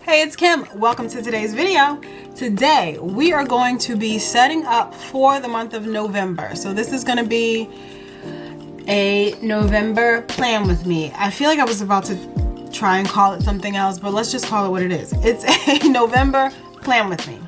Hey, it's Kim. Welcome to today's video. Today we are going to be setting up for the month of November. So this is going to be a November plan with me. I feel like I was about to try and call it something else, but let's just call it what it is. It's a November plan with me.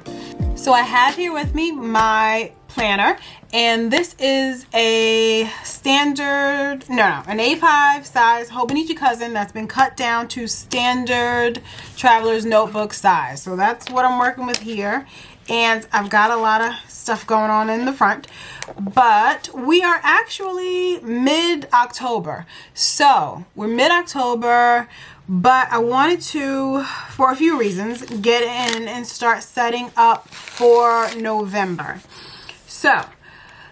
So I have here with me my planner, and this is a standard, an A5 size Hobonichi Cousin that's been cut down to standard traveler's notebook size. So that's what I'm working with here, and I've got a lot of stuff going on in the front, but we are actually mid-October. So we're mid-October, but I wanted to, for a few reasons, get in and start setting up for November. So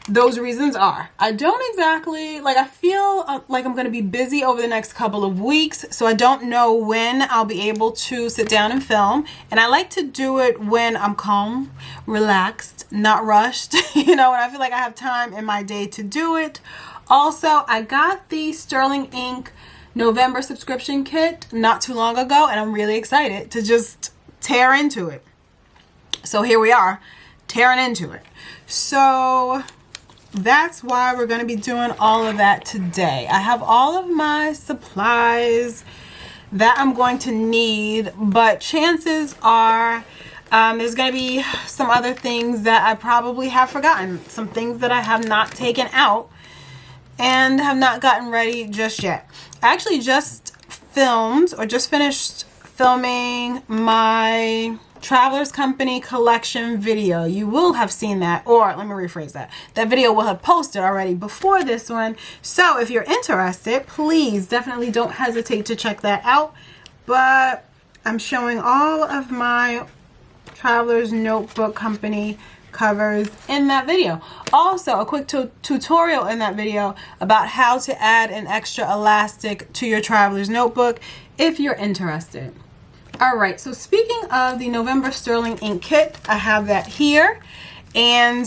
those reasons are, I don't exactly, I feel like I'm going to be busy over the next couple of weeks, so I don't know when I'll be able to sit down and film. And I like to do it when I'm calm, relaxed, not rushed, and I feel like I have time in my day to do it. Also, I got the Sterling Ink November subscription kit not too long ago, and I'm really excited to just tear into it. So here we are, tearing into it. So that's why we're going to be doing all of that today. I have all of my supplies that I'm going to need, but chances are there's going to be some other things that I probably have forgotten, some things that I have not taken out and have not gotten ready just yet. I actually just finished filming my Travelers Company collection video. You will have seen that, or let me rephrase that. That video will have posted already before this one. So if you're interested, please definitely don't hesitate to check that out. But I'm showing all of my Travelers Notebook Company covers in that video. Also, a quick tutorial in that video about how to add an extra elastic to your Traveler's Notebook if you're interested. Alright, so speaking of the November Sterling Ink kit, I have that here, and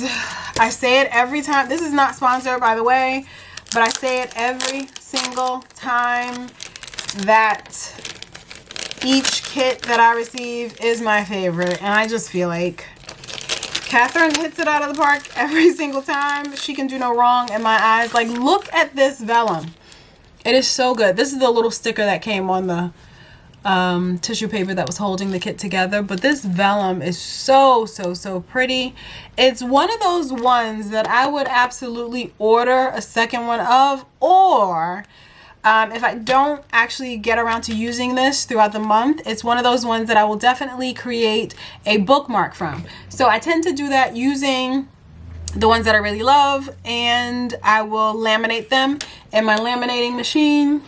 I say it every time. This is not sponsored, by the way, but I say it every single time that each kit that I receive is my favorite, and I just feel like Catherine hits it out of the park every single time. She can do no wrong in my eyes. Like, look at this vellum. It is so good. This is the little sticker that came on the tissue paper that was holding the kit together, but this vellum is so pretty. It's one of those ones that I would absolutely order a second one of, or if I don't actually get around to using this throughout the month, it's one of those ones that I will definitely create a bookmark from. So I tend to do that using the ones that I really love, and I will laminate them in my laminating machine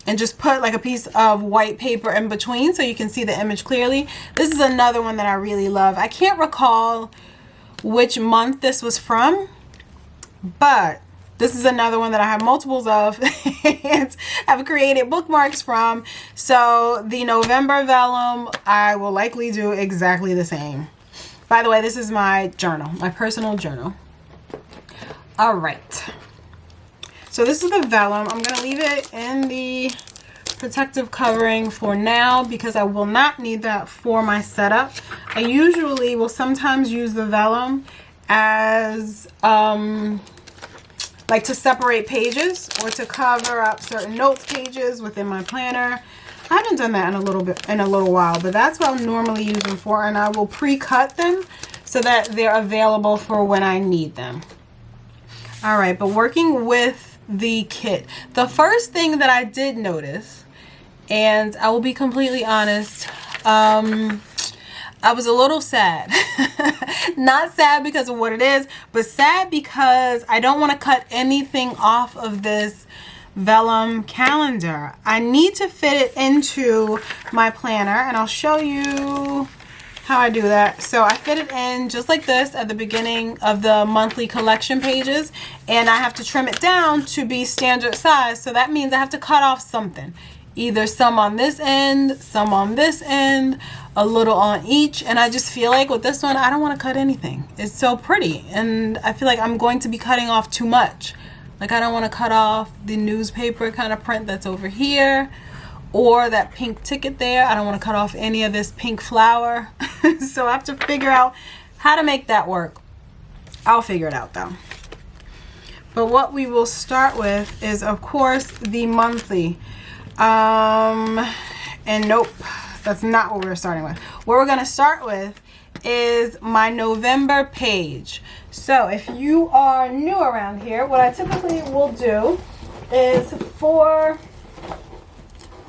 and just put like a piece of white paper in between so you can see the image clearly. This is another one that I really love. I can't recall which month this was from, but this is another one that I have multiples of and have created bookmarks from. So the November vellum, I will likely do exactly the same. By the way, this is my journal, my personal journal. All right. So this is the vellum. I'm going to leave it in the protective covering for now because I will not need that for my setup. I usually will sometimes use the vellum as like to separate pages or to cover up certain notes pages within my planner. I haven't done that in a little while, but that's what I'll normally use them for, and I will pre-cut them so that they're available for when I need them. All right, but working with the kit, the first thing that I did notice, and I will be completely honest, I was a little sad. Not sad because of what it is, but sad because I don't want to cut anything off of this vellum calendar. I need to fit it into my planner, and I'll show you how I do that. So I fit it in just like this at the beginning of the monthly collection pages, and I have to trim it down to be standard size. So that means I have to cut off something, either some on this end, some on this end, a little on each. And I just feel like with this one, I don't want to cut anything. It's so pretty, and I feel like I'm going to be cutting off too much. Like, I don't want to cut off the newspaper kind of print that's over here, or that pink ticket there. I don't want to cut off any of this pink flower. So I have to figure out how to make that work. I'll figure it out though. But what we will start with is, of course, the monthly. And nope, that's not what we're starting with. What we're going to start with is my November page. So if you are new around here, what I typically will do is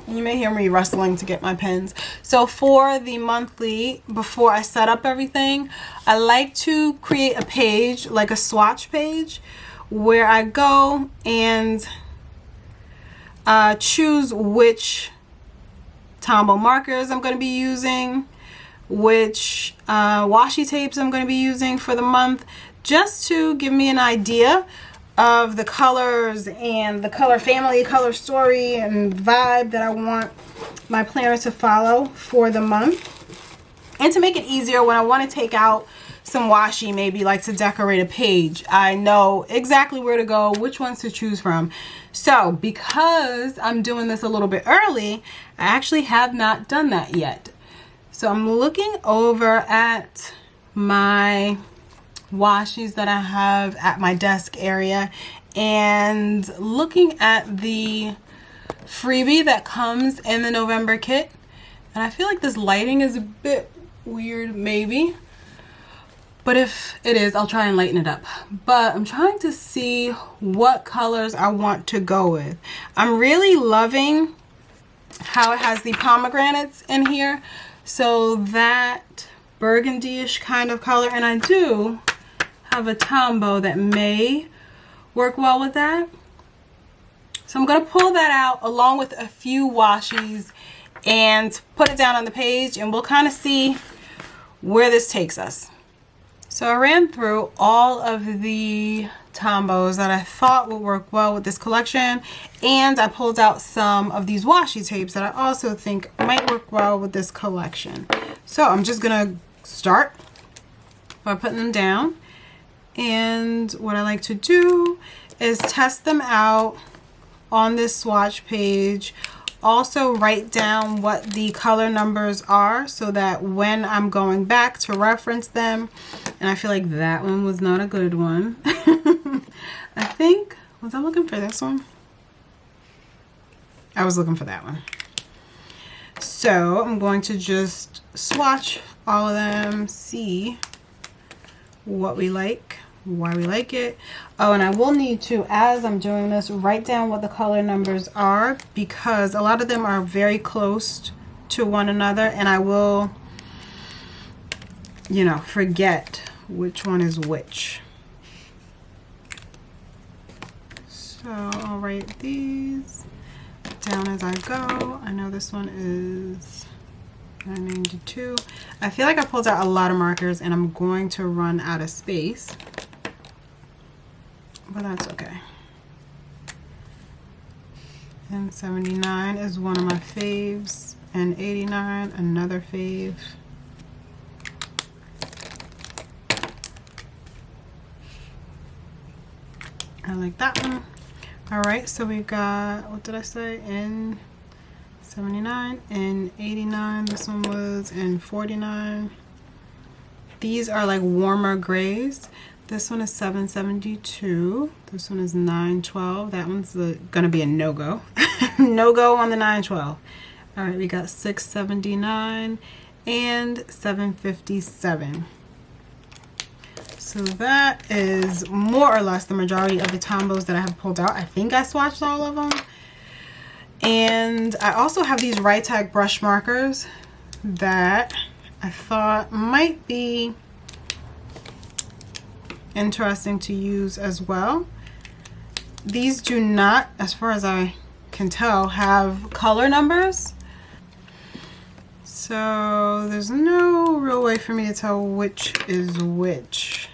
you may hear me rustling to get my pens. So for the monthly, before I set up everything, I like to create a page, like a swatch page, where I go and choose which Tombow markers I'm going to be using, which washi tapes I'm going to be using for the month, just to give me an idea of the colors and the color family, color story, and vibe that I want my planner to follow for the month. And to make it easier when I want to take out some washi, maybe like to decorate a page, I know exactly where to go, which ones to choose from. So because I'm doing this a little bit early, I actually have not done that yet. So I'm looking over at my washis that I have at my desk area and looking at the freebie that comes in the November kit. And I feel like this lighting is a bit weird, maybe. But if it is, I'll try and lighten it up. But I'm trying to see what colors I want to go with. I'm really loving how it has the pomegranates in here. So that burgundy-ish kind of color. And I do have a Tombow that may work well with that. So I'm going to pull that out along with a few washis and put it down on the page. And we'll kind of see where this takes us. So I ran through all of the Tombows that I thought would work well with this collection, and I pulled out some of these washi tapes that I also think might work well with this collection. So I'm just gonna start by putting them down, and what I like to do is test them out on this swatch page. Also write down what the color numbers are so that when I'm going back to reference them, and I feel like that one was not a good one. I think, was I looking for this one? I was looking for that one. So I'm going to just swatch all of them, see what we like, why we like it. Oh, and I will need to, as I'm doing this, write down what the color numbers are, because a lot of them are very close to one another, and I will, you know, forget which one is which. So I'll write these down as I go. I know this one is 992. I feel like I pulled out a lot of markers and I'm going to run out of space, but that's okay. And 79 is one of my faves, and 89 another fave. I like that one. All right, so we got, what did I say, in 79 and 89. This one was in 49. These are like warmer grays. This one is 772. This one is 912. That one's gonna be a no-go. No-go on the 912. All right, we got 679 and 757. So that is more or less the majority of the Tombows that I have pulled out. I think I swatched all of them. And I also have these Right-Tag brush markers that I thought might be interesting to use as well. These do not, as far as I can tell, have color numbers. So there's no real way for me to tell which is which.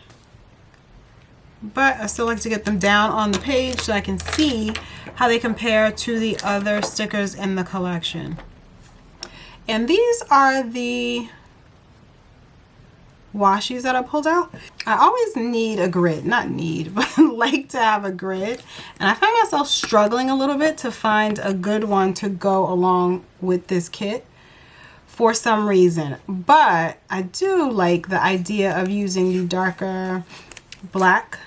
But I still like to get them down on the page so I can see how they compare to the other stickers in the collection. And these are the washies that I pulled out. I always need a grid, not need, but like to have a grid. And I find myself struggling a little bit to find a good one to go along with this kit for some reason. But I do like the idea of using the darker black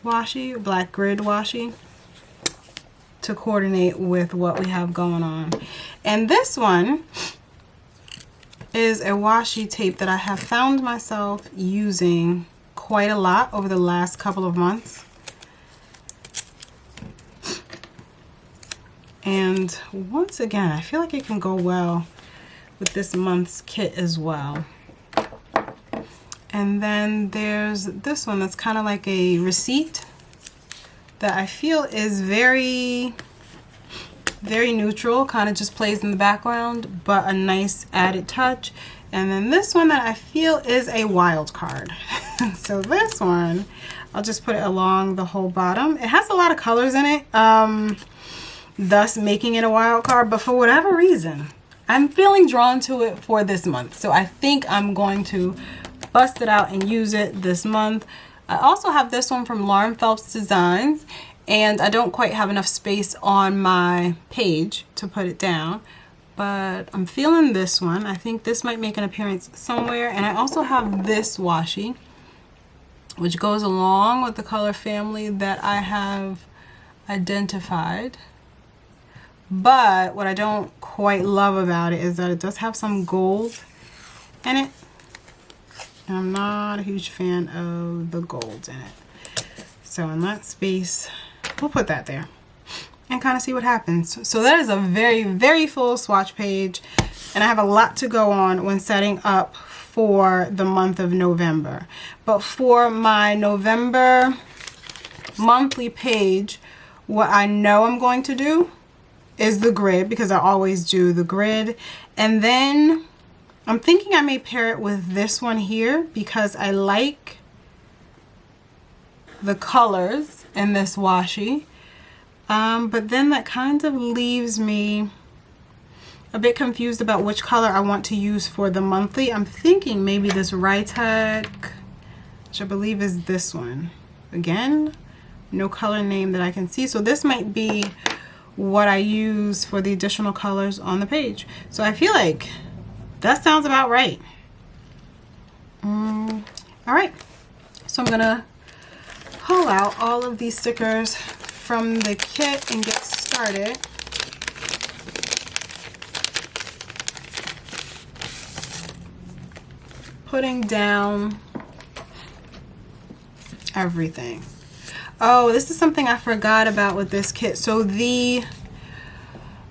washi, black grid washi, to coordinate with what we have going on. And this one is a washi tape that I have found myself using quite a lot over the last couple of months. And once again, I feel like it can go well with this month's kit as well. And then there's this one that's kind of like a receipt that I feel is very neutral, kind of just plays in the background, but a nice added touch. And then this one that I feel is a wild card. So this one, I'll just put it along the whole bottom. It has a lot of colors in it, thus making it a wild card, but for whatever reason, I'm feeling drawn to it for this month. So I think I'm going to bust it out and use it this month. I also have this one from Lauren Phelps Designs, and I don't quite have enough space on my page to put it down, but I'm feeling this one. I think this might make an appearance somewhere. And I also have this washi, which goes along with the color family that I have identified. But what I don't quite love about it is that it does have some gold in it. And I'm not a huge fan of the gold in it. So in that space, we'll put that there and kind of see what happens. So that is a very full swatch page, and I have a lot to go on when setting up for the month of November. But for my November monthly page, what I know I'm going to do is the grid, because I always do the grid. And then I'm thinking I may pair it with this one here because I like the colors in this washi. But then that kind of leaves me a bit confused about which color I want to use for the monthly. I'm thinking maybe this Rytec, which I believe is this one. Again, no color name that I can see. So this might be what I use for the additional colors on the page. So I feel like that sounds about right. All right, so I'm gonna pull out all of these stickers from the kit and get started. Putting down everything. Oh, this is something I forgot about with this kit. So the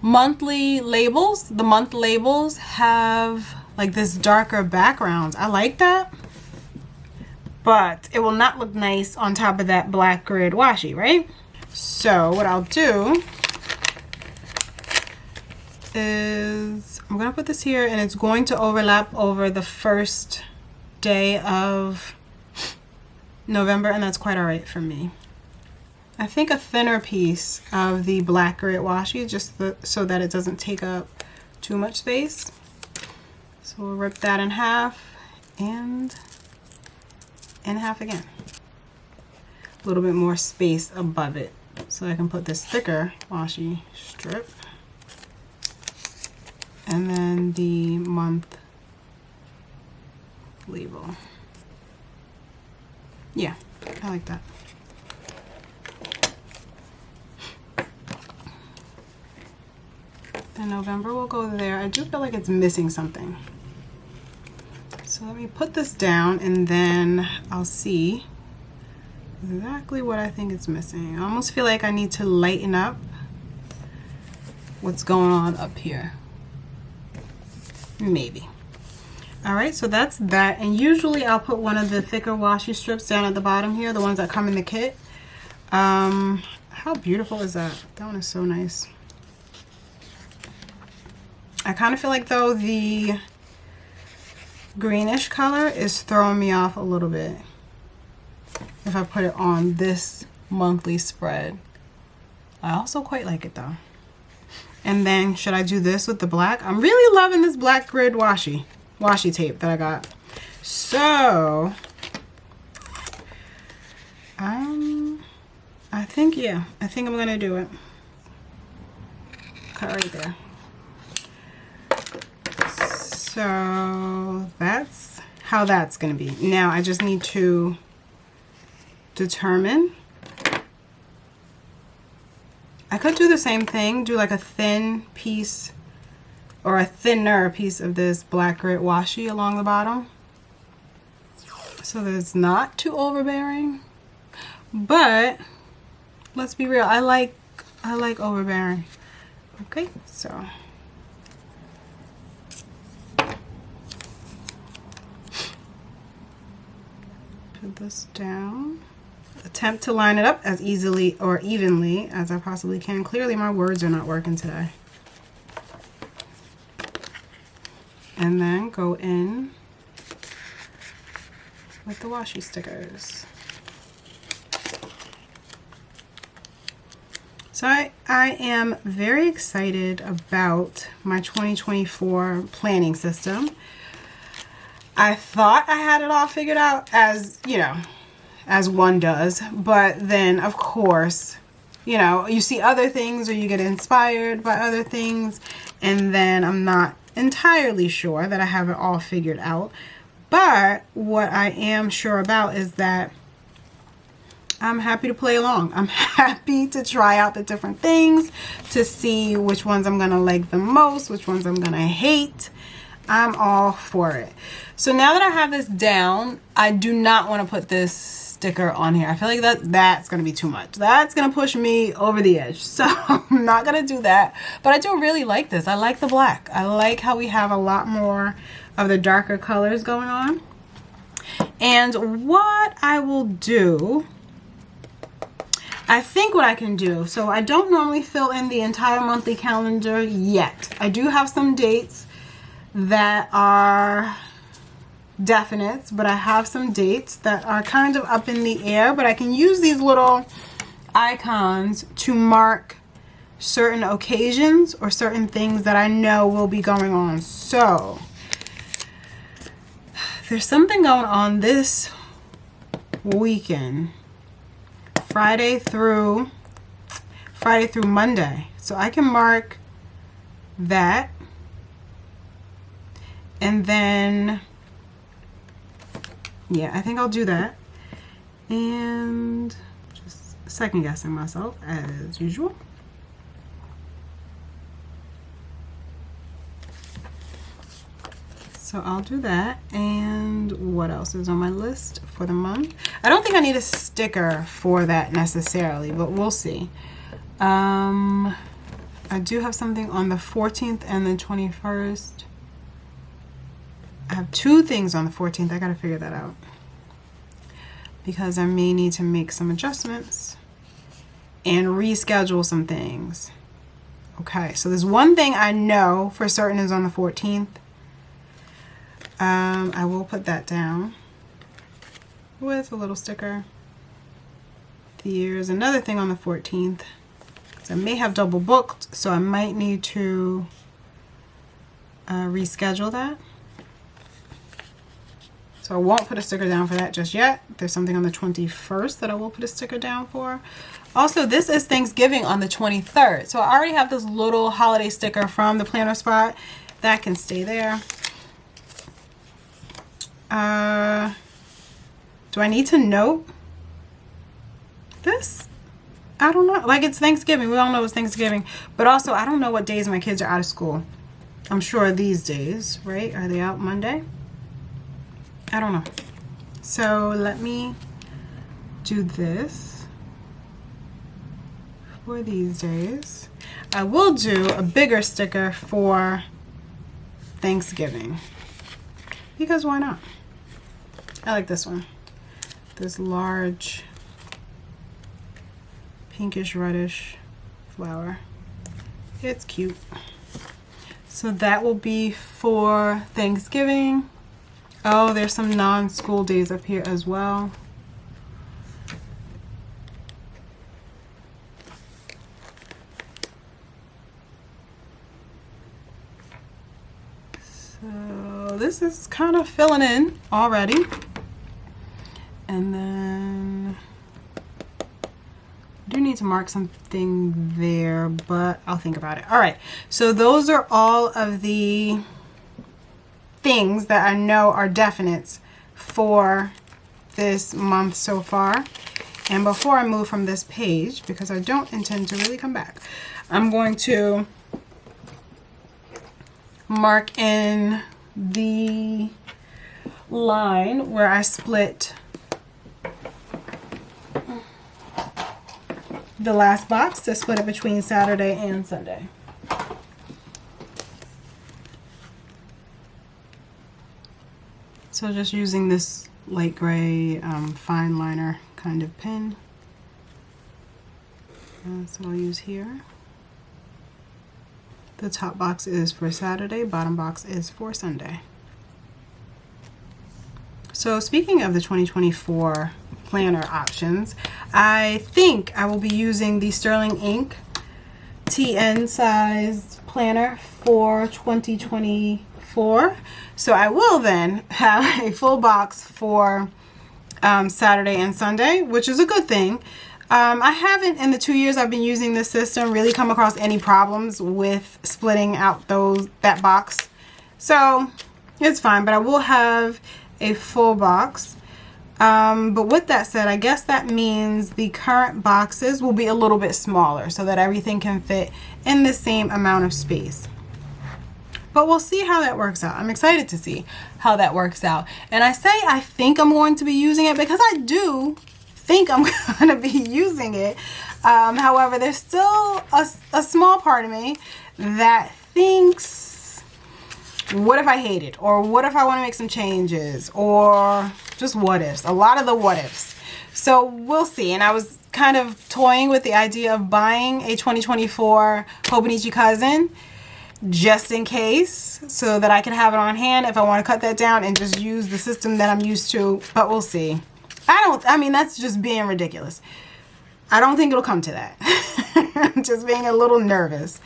monthly labels, the month labels have like this darker background. I like that, but it will not look nice on top of that black grid washi, right? So what I'll do is I'm gonna put this here, and it's going to overlap over the first day of November, and that's quite all right for me. I think a thinner piece of the black grit washi, just so that it doesn't take up too much space. So we'll rip that in half and in half again. A little bit more space above it, so I can put this thicker washi strip. And then the month label. Yeah, I like that. Then November will go there. I do feel like it's missing something. So let me put this down, and then I'll see exactly what I think it's missing. I almost feel like I need to lighten up what's going on up here. Maybe. All right, so that's that. And usually I'll put one of the thicker washi strips down at the bottom here, the ones that come in the kit. How beautiful is that? That one is so nice. I kind of feel like though the greenish color is throwing me off a little bit if I put it on this monthly spread. I also quite like it though. And then should I do this with the black? I'm really loving this black grid washi tape that I got. So, I think, yeah, I think I'm gonna do it. Cut right there. So that's how that's gonna be. Now I just need to determine. I could do the same thing, do like a thin piece or a thinner piece of this black grit washi along the bottom, so that it's not too overbearing. But let's be real, I like overbearing. Okay, so put this down. Attempt to line it up as easily or evenly as I possibly can. Clearly my words are not working today. And then go in with the washi stickers. So I am very excited about my 2024 planning system. I thought I had it all figured out, as you know, as one does, but then of course, you know, you see other things or you get inspired by other things, and then I'm not entirely sure that I have it all figured out. But what I am sure about is that I'm happy to play along. I'm happy to try out the different things, to see which ones I'm gonna like the most, which ones I'm gonna hate. I'm all for it. So now that I have this down, I do not want to put this sticker on here. I feel like that's gonna be too much. That's gonna push me over the edge. So I'm not gonna do that. But I do really like this. I like the black. I like how we have a lot more of the darker colors going on. And what I will do, I think what I can do, so I don't normally fill in the entire monthly calendar yet. I do have some dates that are definites, but I have some dates that are kind of up in the air, but I can use these little icons to mark certain occasions or certain things that I know will be going on. So there's something going on this weekend, Friday through Monday. So I can mark that, and then yeah, I think I'll do that. And just second guessing myself as usual. So I'll do that. And what else is on my list for the month? I don't think I need a sticker for that necessarily, but we'll see. I do have something on the 14th and the 21st. I have two things on the 14th. I gotta figure that out, because I may need to make some adjustments and reschedule some things. Okay, so there's one thing I know for certain is on the 14th. I will put that down with a little sticker. There's another thing on the 14th, because I may have double booked, so I might need to reschedule that. So I won't put a sticker down for that just yet. There's something on the 21st that I will put a sticker down for. Also, this is Thanksgiving on the 23rd. So I already have this little holiday sticker from the planner spot. That can stay there. Do I need to note this? I don't know. Like, it's Thanksgiving. We all know it's Thanksgiving. But also, I don't know what days my kids are out of school. I'm sure these days, right? Are they out Monday? I don't know. So let me do this for these days. I will do a bigger sticker for Thanksgiving, because why not? I like this one. This large pinkish reddish flower. It's cute. So that will be for Thanksgiving. Oh, there's some non-school days up here as well. So So this is kind of filling in already. And then I do need to mark something there, but I'll think about it. All right, so those are all of the things that I know are definites for this month so far. And before I move from this page, because I don't intend to really come back, I'm going to mark in the line where I split the last box to split it between Saturday and Sunday. So just using this light gray fine liner kind of pen. That's what I'll use here. The top box is for Saturday, bottom box is for Sunday. So speaking of the 2024 planner options, I think I will be using the Sterling Ink TN sized planner for 2024. So I will then have a full box for Saturday and Sunday, which is a good thing. I haven't, in the 2 years I've been using this system, really come across any problems with splitting out that box. So it's fine, but I will have a full box. But with that said, I guess that means the current boxes will be a little bit smaller so that everything can fit in the same amount of space. But we'll see how that works out. I'm excited to see how that works out. And I say I think I'm going to be using it because I do think I'm going to be using it. However, there's still a small part of me that thinks, what if I hate it? Or what if I want to make some changes? Or just what ifs. A lot of the what ifs. So we'll see. And I was kind of toying with the idea of buying a 2024 Hobonichi Cousin just in case, so that I can have it on hand if I want to cut that down and just use the system that I'm used to. But we'll see. I mean, that's just being ridiculous. I don't think it'll come to that. I'm just being a little nervous.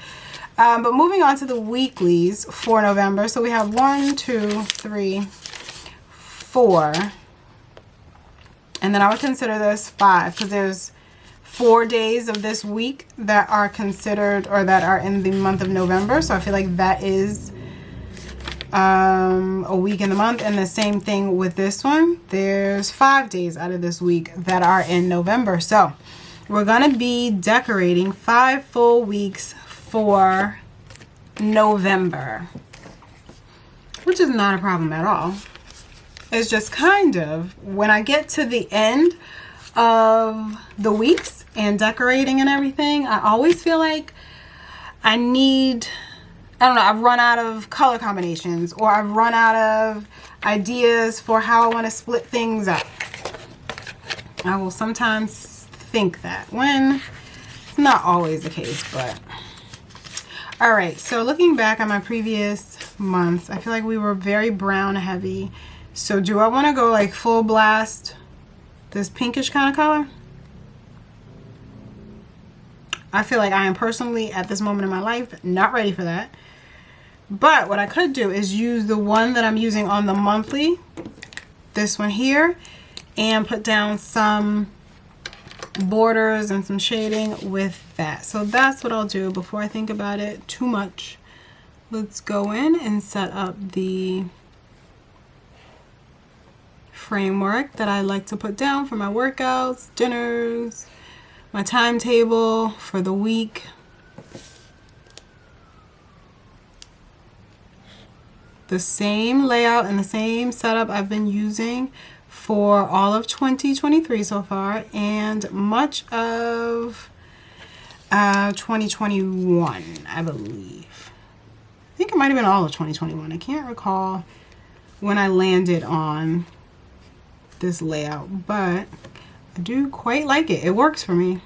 But moving on to the weeklies for November. So we have 1, 2, 3, 4. And then I would consider this 5 because there's 4 days of this week that are considered, or that are in the month of November. So I feel like that is a week in the month. And the same thing with this one. There's 5 days out of this week that are in November. So we're going to be decorating 5 full weeks for November, which is not a problem at all. It's just kind of, when I get to the end of the weeks and decorating and everything, I always feel like I need, I don't know, I've run out of color combinations, or I've run out of ideas for how I want to split things up. I will sometimes think that, when it's not always the case, but all right. So looking back at my previous months, I feel like we were very brown heavy. So do I want to go like full blast this pinkish kind of color? I feel like I am personally, at this moment in my life, not ready for that. But what I could do is use the one that I'm using on the monthly, this one here, and put down some borders and some shading with that. So that's what I'll do before I think about it too much. Let's go in and set up the framework that I like to put down for my workouts, dinners, my timetable for the week. The same layout and the same setup I've been using for all of 2023 so far, and much of 2021, I believe. I think it might have been all of 2021. I can't recall when I landed on this layout, but I do quite like it. It works for me.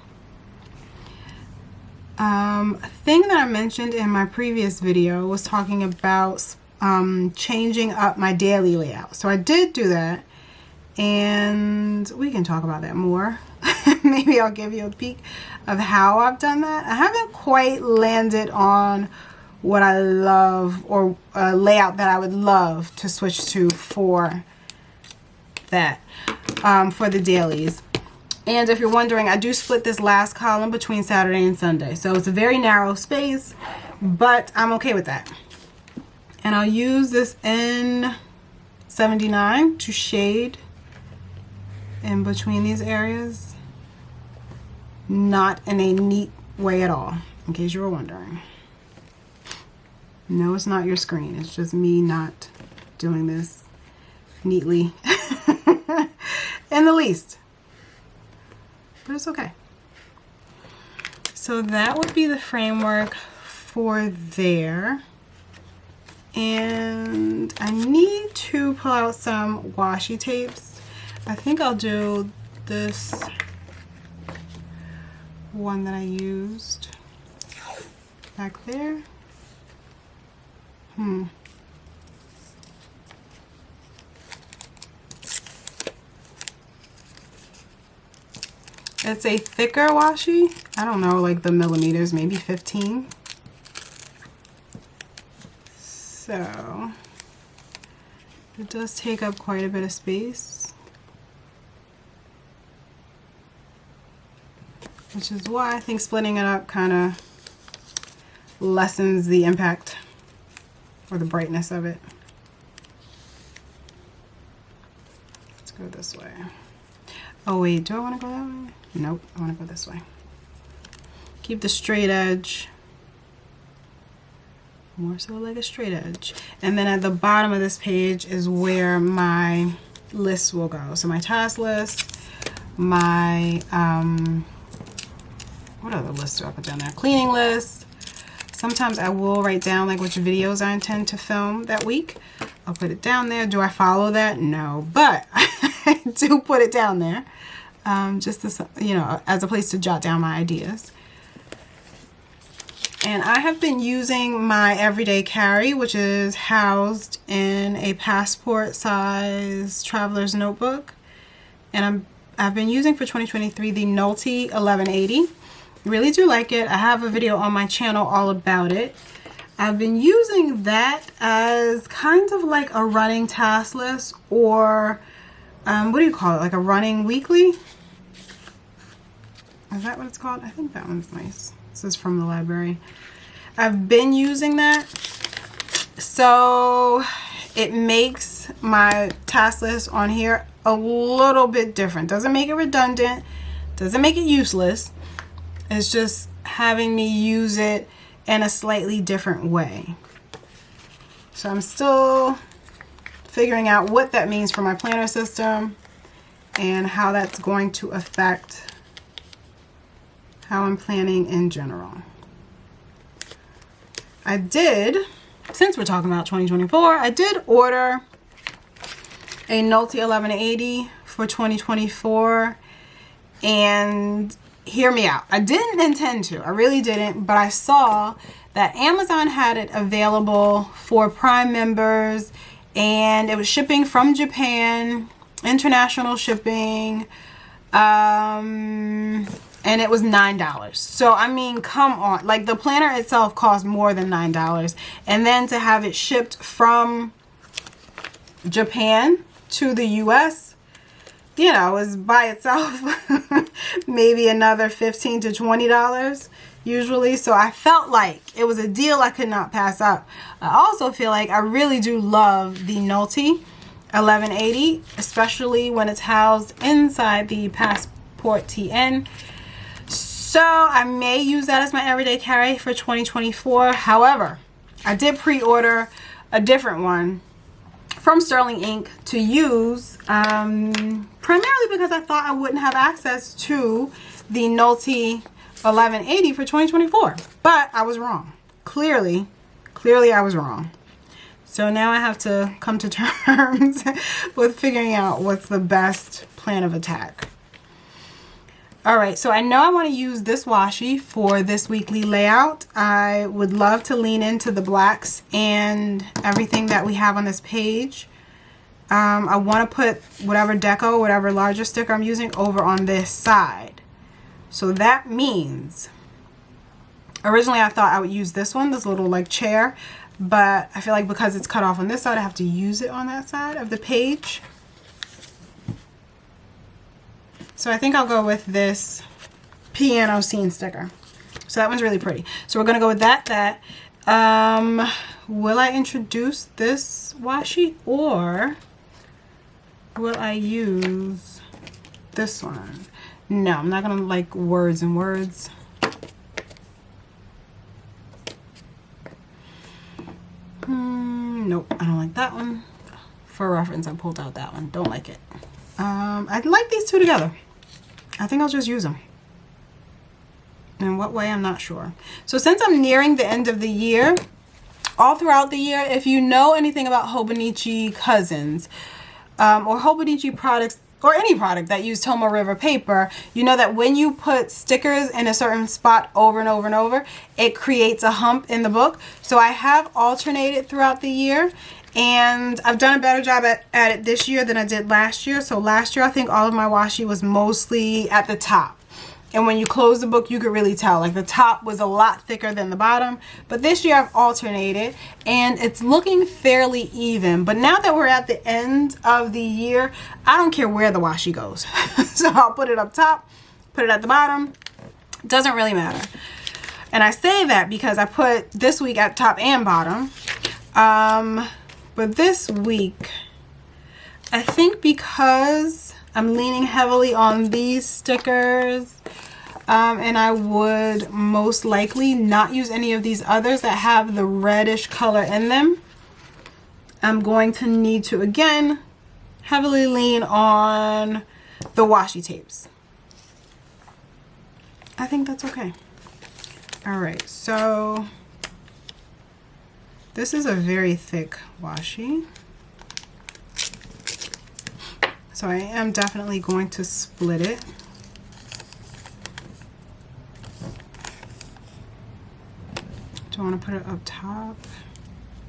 A thing that I mentioned in my previous video was talking about changing up my daily layout. So I did do that, and we can talk about that more. Maybe I'll give you a peek of how I've done that. I haven't quite landed on what I love, or a layout that I would love to switch to for that, for the dailies. And if you're wondering, I do split this last column between Saturday and Sunday. So it's a very narrow space, but I'm okay with that. And I'll use this N79 to shade in between these areas. Not in a neat way at all, in case you were wondering. No, it's not your screen. It's just me not doing this neatly in the least. But it's okay. So that would be the framework for there. And I need to pull out some washi tapes. I think I'll do this one that I used back there. It's a thicker washi. I don't know, like the millimeters, maybe 15. So it does take up quite a bit of space, which is why I think splitting it up kind of lessens the impact or the brightness of it. Let's go this way. Oh wait, do I want to go that way? Nope, I want to go this way. Keep the straight edge, more so like a straight edge. And then at the bottom of this page is where my lists will go. So my task list, my, what other lists do I put down there? Cleaning list. Sometimes I will write down like which videos I intend to film that week. I'll put it down there. Do I follow that? No, but I do put it down there. Just to, you know, as a place to jot down my ideas. And I have been using my everyday carry, which is housed in a passport size traveler's notebook. And I've been using for 2023 the Nolte 1180. Really do like it. I have a video on my channel all about it. I've been using that as kind of like a running task list, or what do you call it? Like a running weekly? Is that what it's called? I think that one's nice. This is from the library. I've been using that. So it makes my task list on here a little bit different. Doesn't make it redundant. Doesn't make it useless. It's just having me use it in a slightly different way. So I'm still figuring out what that means for my planner system and how that's going to affect how I'm planning in general. I did, since we're talking about 2024, I did order a Nolte 1180 for 2024, and hear me out. I didn't intend to. I really didn't, but I saw that Amazon had it available for Prime members, and it was shipping from Japan, international shipping, and it was $9. So I mean, come on, like the planner itself cost more than $9, and then to have it shipped from Japan to the US, you know, is by itself maybe another $15 to $20 usually. So I felt like it was a deal I could not pass up. I also feel like I really do love the Nolte 1180, especially when it's housed inside the Passport TN. So I may use that as my everyday carry for 2024. However, I did pre-order a different one from Sterling Ink to use, primarily because I thought I wouldn't have access to the Nolte 1180 for 2024. But I was wrong. Clearly I was wrong. So now I have to come to terms with figuring out what's the best plan of attack. Alright, so I know I want to use this washi for this weekly layout. I would love to lean into the blacks and everything that we have on this page. I want to put whatever deco, whatever larger sticker I'm using over on this side. So that means Originally I thought I would use this one, this little like chair, but I feel like because it's cut off on this side, I have to use it on that side of the page. So I think I'll go with this piano scene sticker. So that one's really pretty. So we're gonna go with that. Will I introduce this washi, or will I use this one? No, I'm not gonna like words and words. Nope, I don't like that one. For reference, I pulled out that one. Don't like it. I like these two together. I think I'll just use them. In what way, I'm not sure. So since I'm nearing the end of the year, all throughout the year, if you know anything about Hobonichi cousins, or Hobonichi products, or any product that use Tomoe River paper, you know that when you put stickers in a certain spot over and over and over, it creates a hump in the book. So I have alternated throughout the year, and I've done a better job at it this year than I did last year. So last year, I think all of my washi was mostly at the top. And when you close the book, you could really tell, like the top was a lot thicker than the bottom. But this year I've alternated and it's looking fairly even. But now that we're at the end of the year, I don't care where the washi goes. So I'll put it up top, put it at the bottom. Doesn't really matter. And I say that because I put this week at top and bottom. But this week, I think because I'm leaning heavily on these stickers, and I would most likely not use any of these others that have the reddish color in them. I'm going to need to, again, heavily lean on the washi tapes. I think that's okay. All right, so this is a very thick washi. So I am definitely going to split it. Do I want to put it up top,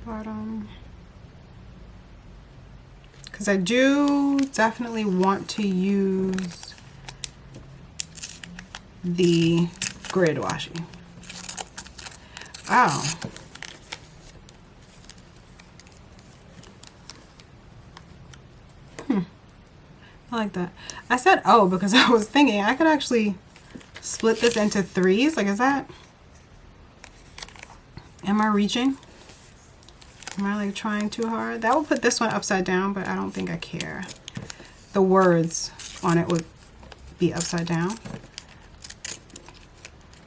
bottom? Because I do definitely want to use the grid washi. Oh. I like that. I said oh because I was thinking I could actually split this into threes. Like, is that... Am I reaching? Am I like trying too hard? That would put this one upside down, but I don't think I care. The words on it would be upside down.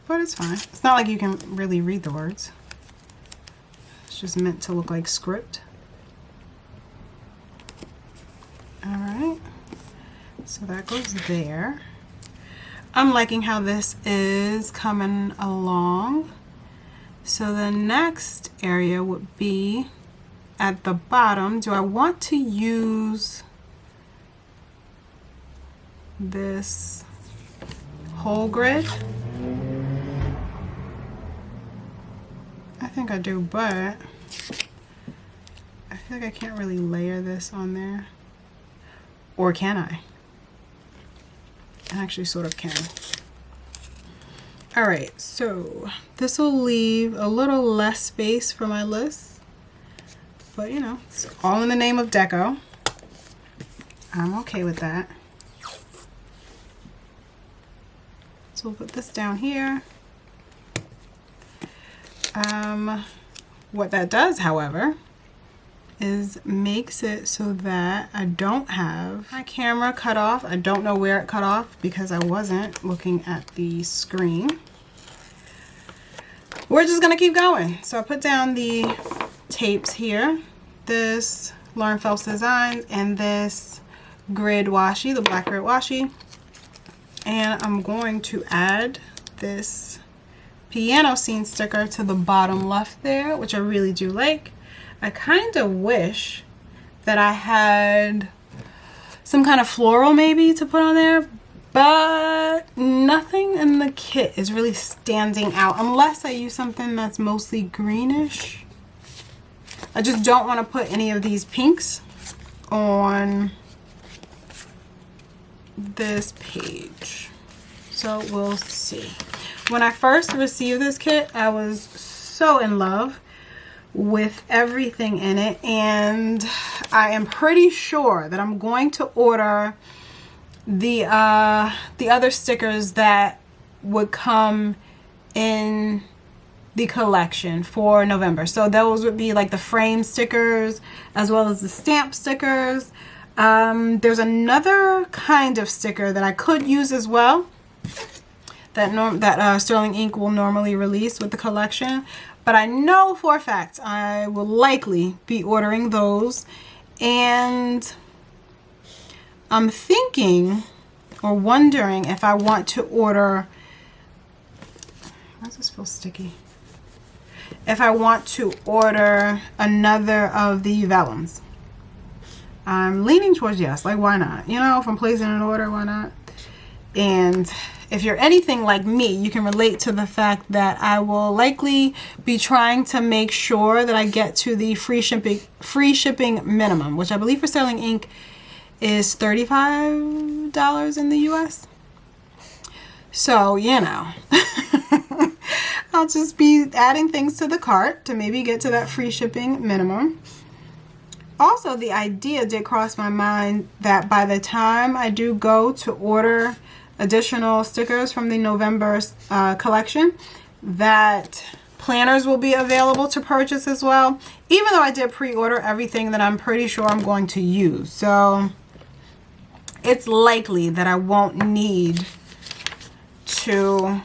But it's fine. It's not like you can really read the words. It's just meant to look like script. Alright. So that goes there. I'm liking how this is coming along. So the next area would be at the bottom. Do I want to use this whole grid? I think I do, but I feel like I can't really layer this on there. Or can I? I actually sort of can. Alright, so this will leave a little less space for my list. But you know, it's all in the name of deco. I'm okay with that. So we'll put this down here. What that does, however, is makes it so that I don't have my camera cut off. I don't know where it cut off because I wasn't looking at the screen. We're just gonna keep going. So I put down the tapes here, this Lauren Phelps Designs and this grid washi, the black grid washi, and I'm going to add this piano scene sticker to the bottom left there, which I really do like. I kind of wish that I had some kind of floral maybe to put on there, but nothing in the kit is really standing out unless I use something that's mostly greenish. I just don't want to put any of these pinks on this page. So we'll see. When I first received this kit, I was so in love with everything in it, and I am pretty sure that I'm going to order the other stickers that would come in the collection for November. So those would be like the frame stickers as well as the stamp stickers. There's another kind of sticker that I could use as well that Sterling Ink will normally release with the collection, but I know for a fact I will likely be ordering those. And I'm thinking or wondering if I want to order, why does this feel sticky? If I want to order another of the vellums. I'm leaning towards yes, like why not? You know, if I'm placing an order, why not? And if you're anything like me, you can relate to the fact that I will likely be trying to make sure that I get to the free shipping minimum, which I believe for Sterling Ink is $35 in the US. So, you know, I'll just be adding things to the cart to maybe get to that free shipping minimum. Also, the idea did cross my mind that by the time I do go to order additional stickers from the November collection, that planners will be available to purchase as well, even though I did pre-order everything that I'm pretty sure I'm going to use. So it's likely that I won't need to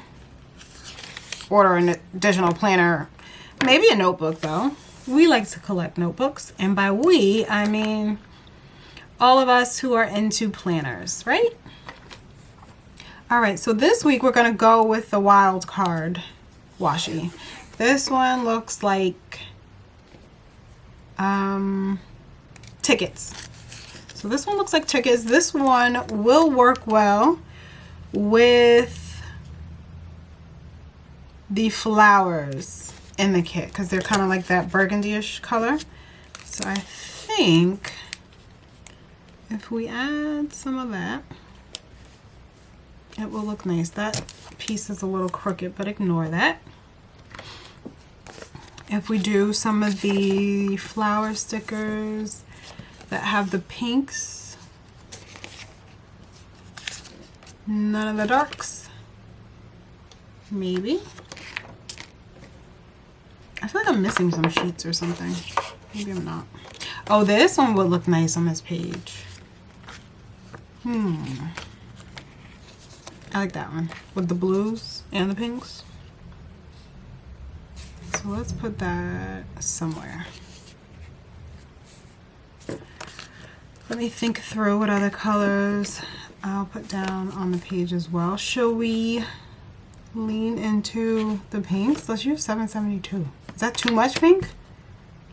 order an additional planner. Maybe a notebook though. We like to collect notebooks, and by we I mean all of us who are into planners, right? Alright, so this week we're going to go with the wild card washi. This one looks like tickets. So this one looks like tickets. This one will work well with the flowers in the kit because they're kind of like that burgundy-ish color. So I think if we add some of that, it will look nice. That piece is a little crooked, but ignore that. If we do some of the flower stickers that have the pinks, none of the darks, maybe. I feel like I'm missing some sheets or something. Maybe I'm not. Oh, this one would look nice on this page. I like that one with the blues and the pinks. So let's put that somewhere. Let me think through what other colors I'll put down on the page as well. Shall we lean into the pinks? Let's use 772. Is that too much pink?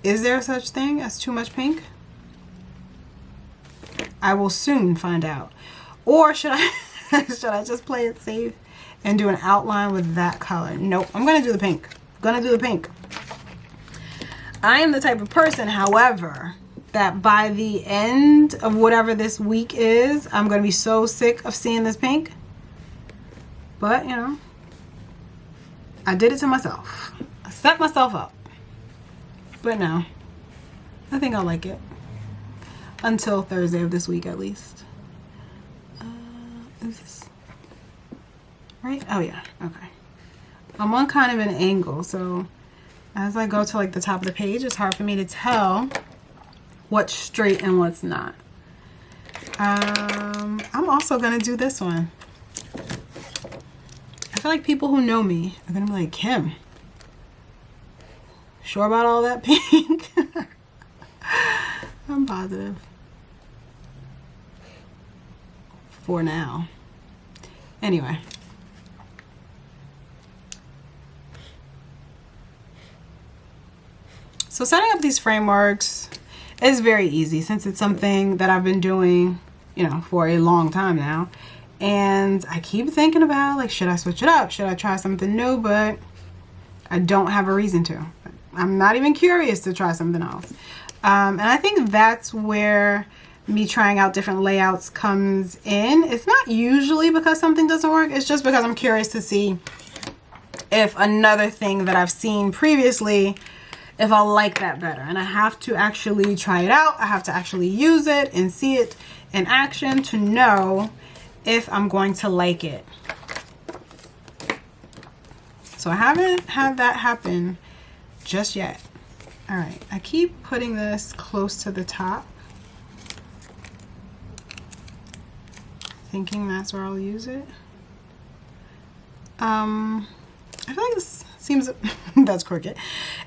Is there such thing as too much pink? I will soon find out. Or should I should I just play it safe and do an outline with that color? Nope, I'm gonna do the pink. I'm gonna do the pink. I am the type of person, however, that by the end of whatever this week is, I'm gonna be so sick of seeing this pink. But, you know, I did it to myself. I set myself up. But no, I think I'll like it. Until Thursday of this week, at least. Is this right? Oh yeah, okay. I'm on kind of an angle, so as I go to like the top of the page, it's hard for me to tell what's straight and what's not. I'm also gonna do this one. I feel like people who know me are gonna be like, Kim, sure about all that pink? I'm positive. For now. Anyway. So setting up these frameworks is very easy since it's something that I've been doing, you know, for a long time now. And I keep thinking about, like, should I switch it up? Should I try something new? But I don't have a reason to. I'm not even curious to try something else. And I think that's where me trying out different layouts comes in. It's not usually because something doesn't work. It's just because I'm curious to see if another thing that I've seen previously, if I like that better. And I have to actually try it out. I have to actually use it and see it in action to know if I'm going to like it. So I haven't had that happen just yet. All right, I keep putting this close to the top, thinking that's where I'll use it. I feel like this seems that's crooked.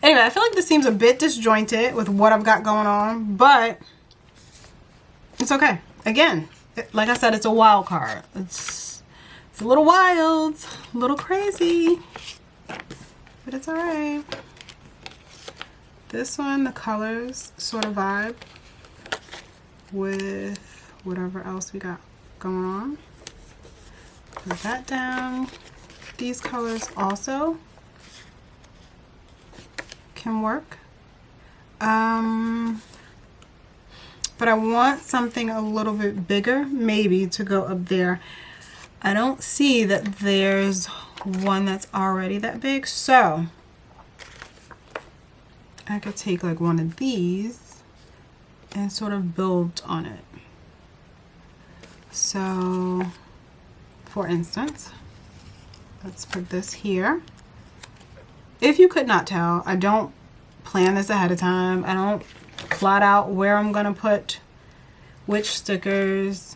Anyway, I feel like this seems a bit disjointed with what I've got going on, but it's okay. Again, like I said, it's a wild card. It's a little wild, a little crazy, but it's all right. This one, the colors sort of vibe with whatever else we got going on. Put that down. These colors also can work. But I want something a little bit bigger, maybe, to go up there. I don't see that there's one that's already that big, so I could take like one of these and sort of build on it. So, for instance, let's put this here. If you could not tell, I don't plan this ahead of time. I don't plot out where I'm gonna put which stickers.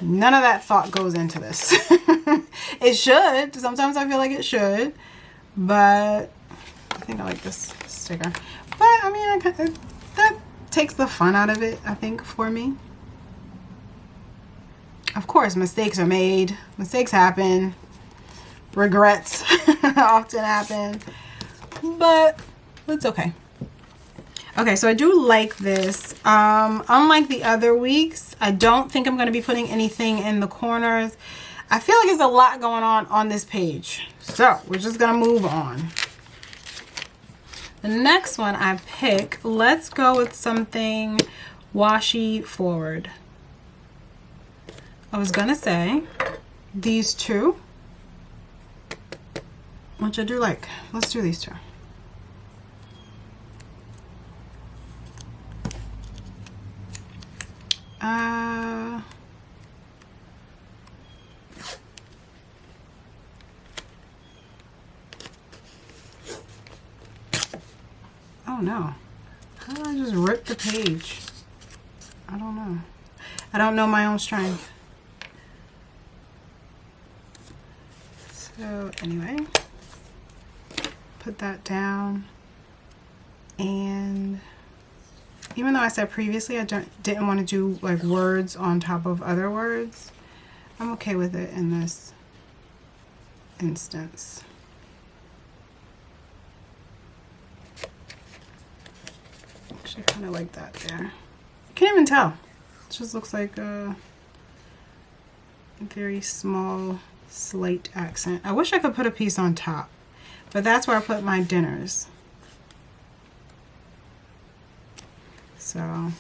None of that thought goes into this. It should. Sometimes I feel like it should, but I think I like this sticker. But I mean, that takes the fun out of it, I think, for me. Of course, mistakes are made. Mistakes happen. Regrets often happen. But it's okay. Okay, so I do like this. Unlike the other weeks, I don't think I'm going to be putting anything in the corners. I feel like there's a lot going on this page. So we're just going to move on. The next one I pick, let's go with something washi forward. I was going to say these two, which I do like. Let's do these two. Oh no. How did I just rip the page? I don't know. I don't know my own strength. So anyway, put that down. And even though I said previously I didn't want to do like words on top of other words, I'm okay with it in this instance. Actually, kind of like that there. You can't even tell. It just looks like a very small, slight accent. I wish I could put a piece on top, but that's where I put my dinners. So,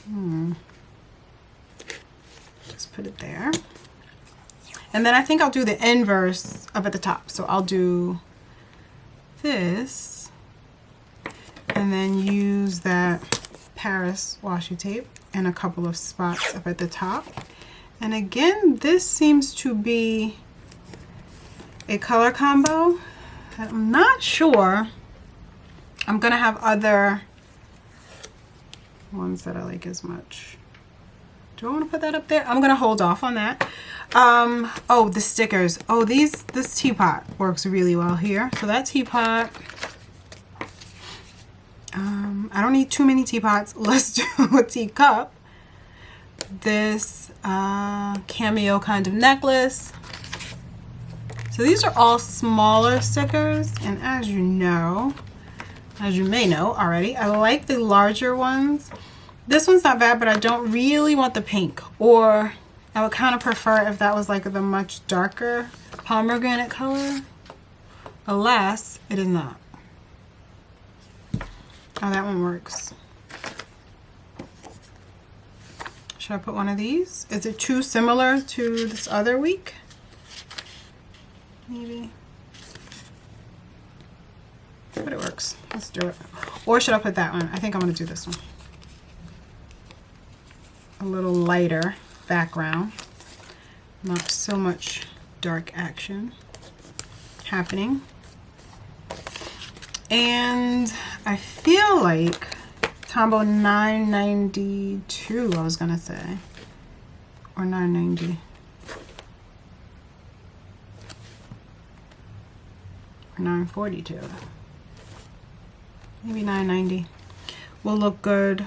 just put it there. And then I think I'll do the inverse up at the top. So I'll do this and then use that Paris washi tape in a couple of spots up at the top. And again, this seems to be a color combo. I'm not sure. I'm gonna have other ones that I like as much. Do I want to put that up there? I'm gonna hold off on that. Oh, the stickers. Oh, this teapot works really well here. So that teapot, I don't need too many teapots. Let's do a teacup. This cameo kind of necklace. So these are all smaller stickers, and as you may know already, I like the larger ones. This one's not bad, but I don't really want the pink, or I would kind of prefer if that was like the much darker pomegranate color. Alas, it is not. Oh, that one works. Should I put one of these? Is it too similar to this other week? Maybe. Let's do it. Or should I put that one? I think I'm going to do this one. A little lighter background. Not so much dark action happening. And I feel like Tombow 992, I was going to say. Or 990. Or 942. Maybe 990 will look good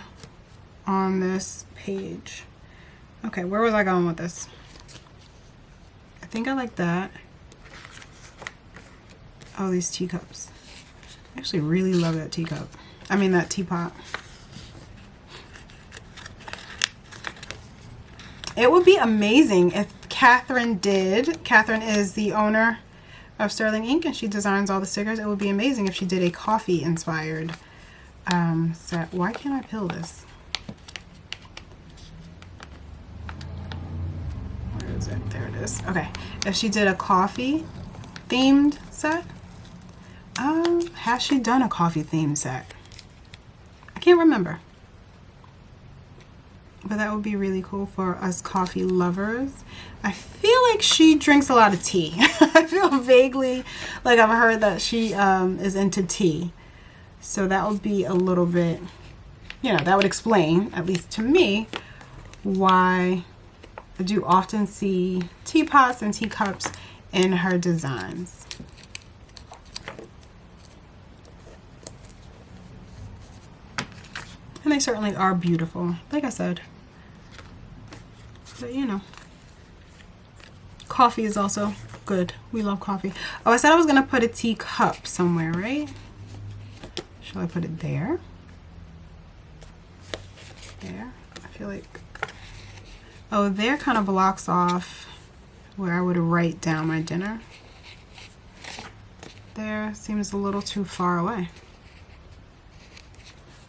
on this page. Okay, where was I going with this? I think I like that. Oh, these teacups. I actually really love that teacup. I mean that teapot. It would be amazing if Catherine is the owner of Sterling Ink, and she designs all the stickers. It would be amazing if she did a coffee inspired set. Why can't I peel this? Where is it? There it is. Okay, if she did a coffee themed set. Has she done a coffee themed set? I can't remember, but that would be really cool for us coffee lovers. I feel like she drinks a lot of tea. I feel vaguely like I've heard that she is into tea. So that would be a little bit, you know, that would explain, at least to me, why I do often see teapots and teacups in her designs. And they certainly are beautiful, like I said. But you know, coffee is also good. We love coffee. Oh, I said I was gonna put a teacup somewhere, right? Shall I put it there? There? I feel like, oh, there kind of blocks off where I would write down my dinner. There seems a little too far away.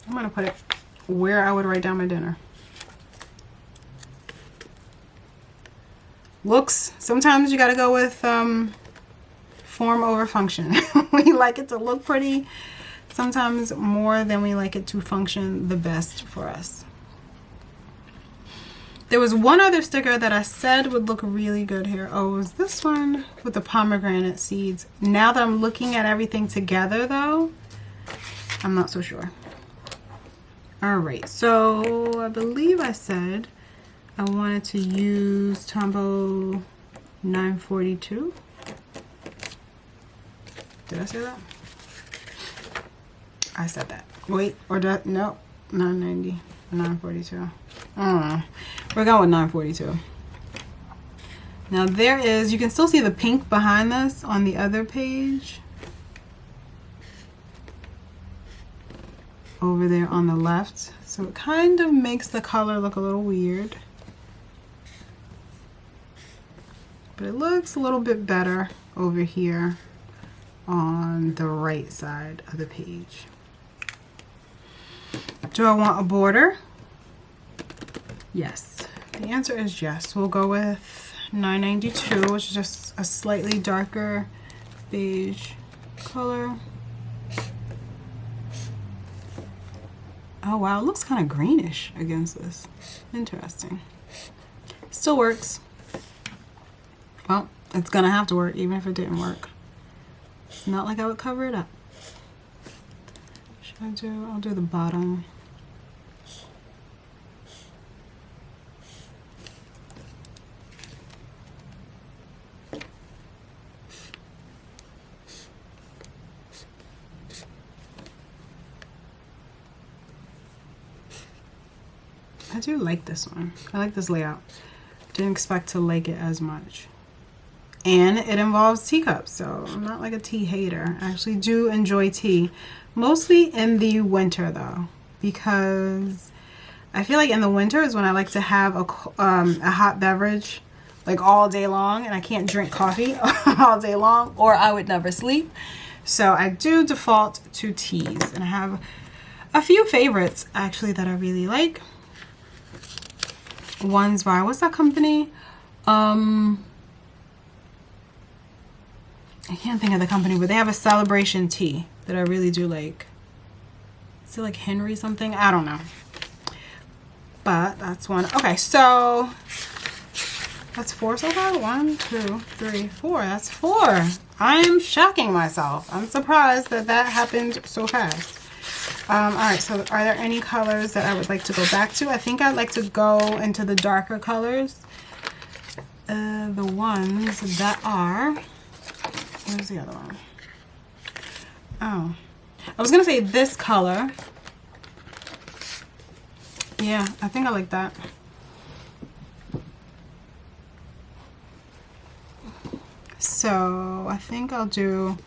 I'm gonna put it where I would write down my dinner. Looks, sometimes you gotta go with form over function. We like it to look pretty, sometimes more than we like it to function the best for us. There was one other sticker that I said would look really good here. Oh, it was this one with the pomegranate seeds. Now that I'm looking at everything together though, I'm not so sure. Alright, so I believe I said I wanted to use Tombow 942. Did I say that? I said that. Wait, or did I? No, 990, 942. I don't know. We're going with 942. Now there is, you can still see the pink behind this on the other page. Over there on the left. So it kind of makes the color look a little weird. But it looks a little bit better over here on the right side of the page. Do I want a border? Yes. The answer is yes. We'll go with 992, which is just a slightly darker beige color. Oh wow, it looks kind of greenish against this. Interesting. Still works. Well, it's gonna have to work even if it didn't work. It's not like I would cover it up. Should I do, I'll do the bottom. I do like this one. I like this layout. Didn't expect to like it as much. And it involves teacups, so I'm not like a tea hater. I actually do enjoy tea. Mostly in the winter though, because I feel like in the winter is when I like to have a hot beverage like all day long, and I can't drink coffee all day long or I would never sleep. So I do default to teas, and I have a few favorites actually that I really like. One's by, what's that company? I can't think of the company, but they have a celebration tea that I really do like. Is it like Henry something? I don't know. But that's one. Okay, so that's 4 so far. 1, 2, 3, 4. That's 4. I am shocking myself. I'm surprised that that happened so fast. All right, so are there any colors that I would like to go back to? I think I'd like to go into the darker colors. The ones that are, where's the other one? Oh, I was gonna say this color. Yeah, I think I like that. So I think I'll do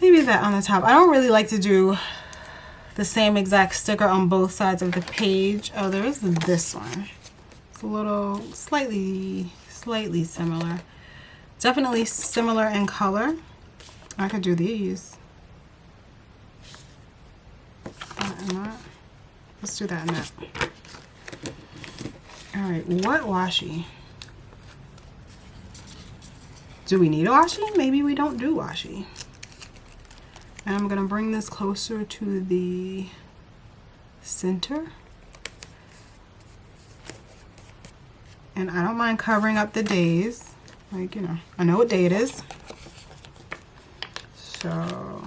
maybe that on the top. I don't really like to do the same exact sticker on both sides of the page. Oh, there is this one. It's a little slightly similar. Definitely similar in color. I could do these. Let's do that and that. All right, what washi? Do we need a washi? Maybe we don't do washi. And I'm gonna bring this closer to the center. And I don't mind covering up the days. Like, you know, I know what day it is. So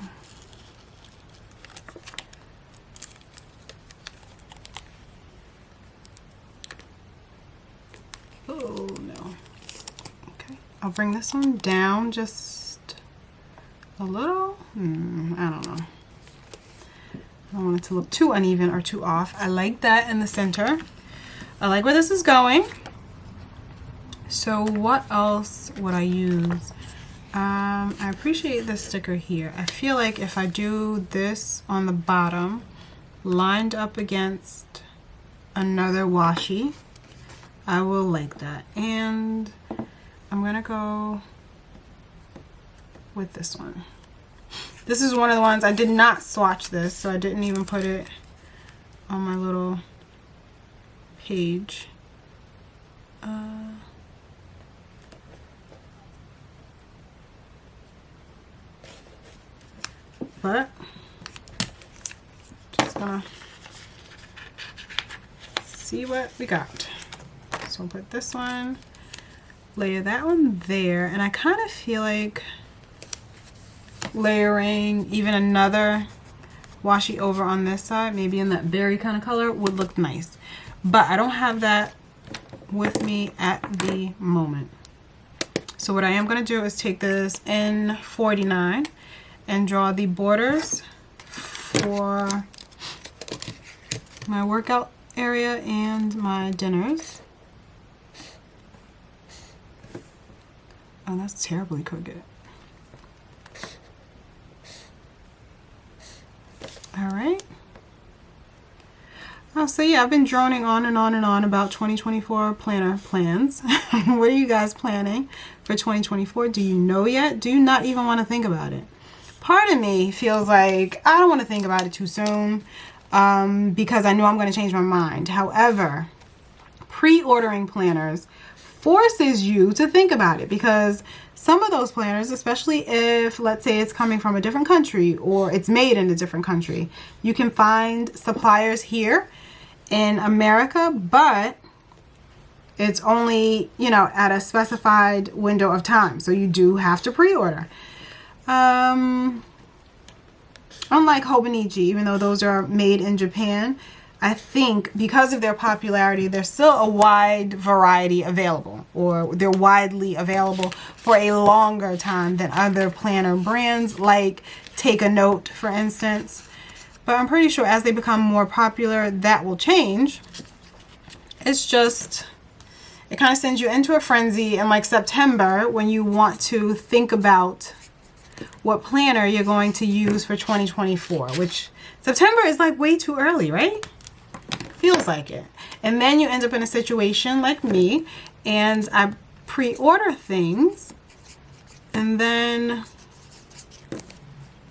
oh no. Okay, I'll bring this one down just a little. I don't know. I don't want it to look too uneven or too off. I like that in the center. I like where this is going. So what else would I use? I appreciate this sticker here. I feel like if I do this on the bottom, lined up against another washi, I will like that. And I'm gonna go with this one. This is one of the ones, I did not swatch this, so I didn't even put it on my little page. But just gonna see what we got. So I'll put this one, layer that one there, and I kind of feel like layering even another washi over on this side, maybe in that berry kind of color, would look nice. But I don't have that with me at the moment. So what I am going to do is take this N49 and draw the borders for my workout area and my dinners. Oh, that's terribly crooked. All right. Oh, so yeah, I've been droning on and on and on about 2024 planner plans. What are you guys planning for 2024? Do you know yet? Do you not even want to think about it? Part of me feels like I don't want to think about it too soon because I know I'm going to change my mind. However, pre-ordering planners forces you to think about it, because some of those planners, especially if, let's say, it's coming from a different country or it's made in a different country, you can find suppliers here in America, but it's only, you know, at a specified window of time. So you do have to pre-order. Unlike Hobonichi, even though those are made in Japan, I think because of their popularity, there's still a wide variety available, or they're widely available for a longer time than other planner brands like Take a Note, for instance. But I'm pretty sure as they become more popular, that will change. It's just, it kind of sends you into a frenzy in like September when you want to think about what planner you're going to use for 2024, which September is like way too early, right? Feels like it. And then you end up in a situation like me, and I pre-order things, and then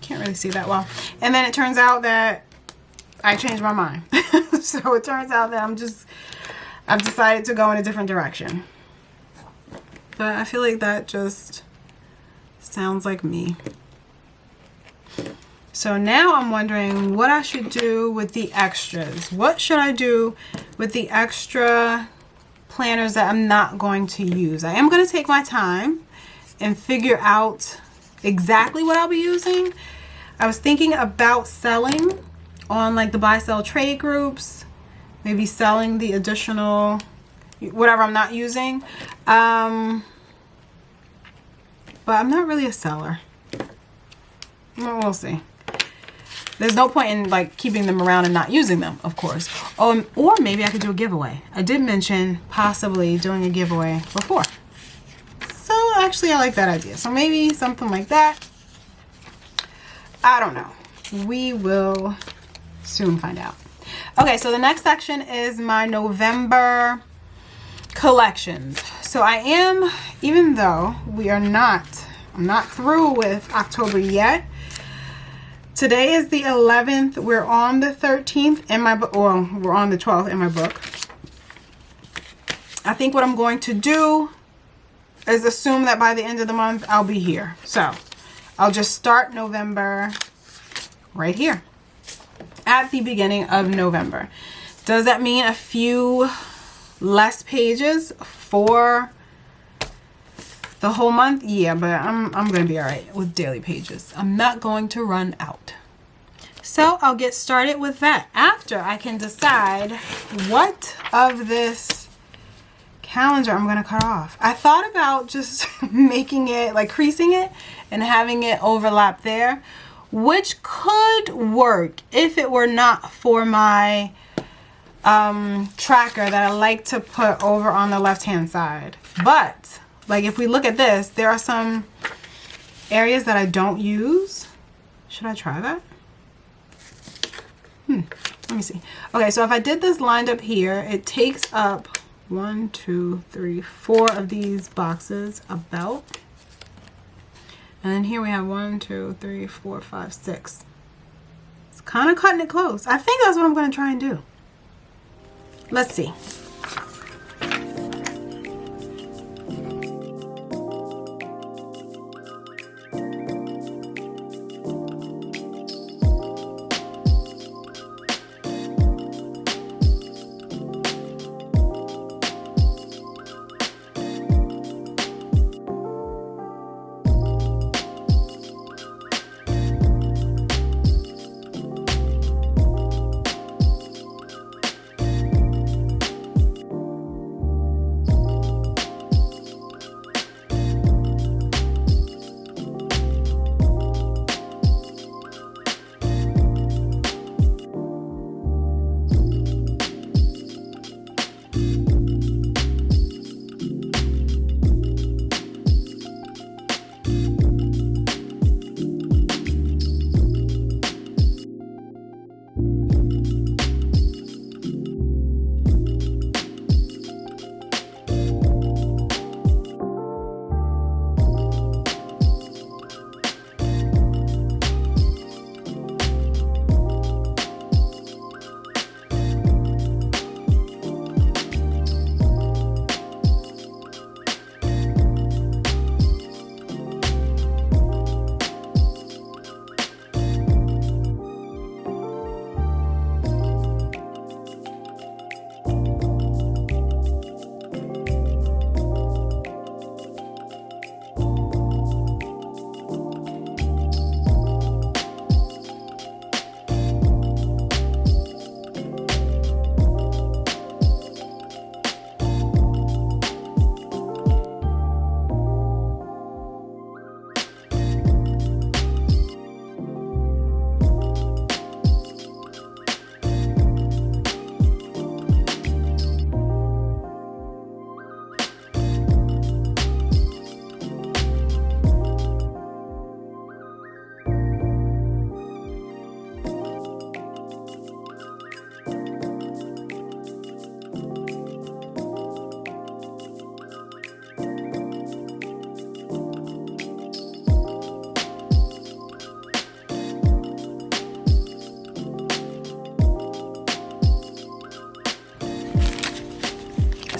can't really see that well, and then it turns out that I changed my mind. So it turns out that I've decided to go in a different direction. But I feel like that just sounds like me. So now I'm wondering what I should do with the extras. What should I do with the extra planners that I'm not going to use? I am going to take my time and figure out exactly what I'll be using. I was thinking about selling on like the buy sell trade groups, maybe selling the additional whatever I'm not using, but I'm not really a seller. Well, we'll see. There's no point in like keeping them around and not using them, of course. Or maybe I could do a giveaway. I did mention possibly doing a giveaway before. So actually I like that idea. So maybe something like that. I don't know. We will soon find out. Okay, so the next section is my November collections. So I am, even though I'm not through with October yet. Today is the 11th. We're on the 13th in my book. Well, we're on the 12th in my book. I think what I'm going to do is assume that by the end of the month, I'll be here. So I'll just start November right here at the beginning of November. Does that mean a few less pages for the whole month? Yeah, but I'm going to be all right with daily pages. I'm not going to run out. So I'll get started with that after I can decide what of this calendar I'm going to cut off. I thought about just making it, like creasing it and having it overlap there, which could work if it were not for my tracker that I like to put over on the left hand side. But like if we look at this, there are some areas that I don't use. Should I try that? Let me see. Okay, so if I did this lined up here, it takes up 1, 2, 3, 4 of these boxes about. And then here we have 1, 2, 3, 4, 5, 6. It's kind of cutting it close. I think that's what I'm going to try and do. Let's see.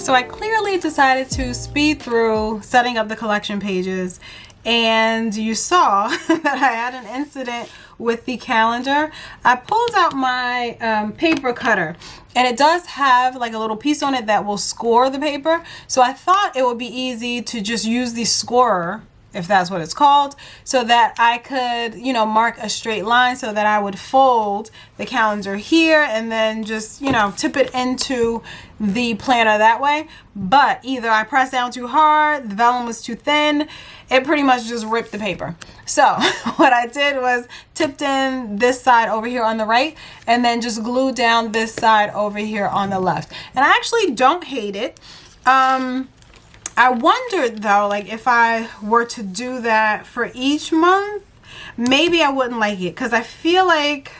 So I clearly decided to speed through setting up the collection pages, and you saw that I had an incident with the calendar, I pulled out my paper cutter, and it does have like a little piece on it that will score the paper. So I thought it would be easy to just use the scorer, if that's what it's called, so that I could, you know, mark a straight line so that I would fold the calendar here and then just, you know, tip it into the planner that way. But either I pressed down too hard, the vellum was too thin, it pretty much just ripped the paper. So what I did was tipped in this side over here on the right and then just glued down this side over here on the left. And I actually don't hate it. I wondered though, like if I were to do that for each month, maybe I wouldn't like it, because I feel like